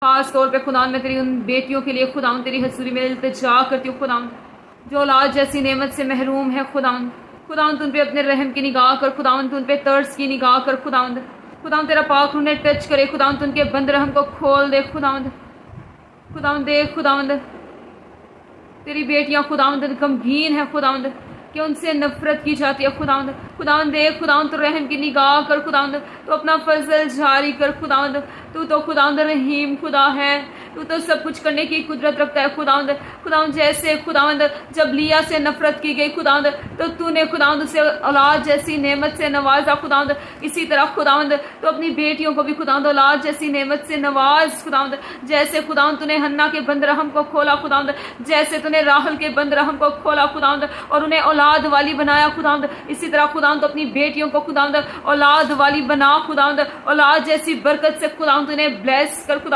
खास तौर पे खुदा मैं तेरी उन बेटियों के लिए खुदा तेरी हजूरी में इल्तिजा करती हूँ खुदा, जो औलाद जैसी नेमत से महरूम है खुदा तुम पे अपने रहम की निगाह कर खुदा, तुम पे तर्स की निगाह कर खुदा तेरा पाक उन्हें टच करे खुदा, उनके बंद रहम को खोल दे खुदा दे खुदा तेरी बेटियां खुदा गमगीन है खुदा कि उनसे नफरत की जाती है खुदा दे खुदा तो रहम की निगाह कर खुदा, तो अपना फजल जारी कर खुदा, तू तो खुदा रहीम खुदा है, तू तो सब कुछ करने की कुदरत रखता है खुदा जैसे खुदा जब लिया से नफरत की गई खुदा तो तूने खुदा उसे औलाद जैसी नेमत से नवाजा खुदा, इसी तरह खुदा तो अपनी बेटियों को भी खुदा औलाद जैसी नेमत से नवाज खुदा, जैसे खुदा तूने हन्ना के बंद रहम को खोला खुदा, जैसे तूने राहल के बंद रहम को खोला खुदा और उन्हें औलाद वाली बनाया खुदा, इसी तरह खुदा तो अपनी बेटियों को खुदा औलाद वाली बना खुदा, औलाद जैसी बरकत से खुदा तूने ब्लेस कर खुदा।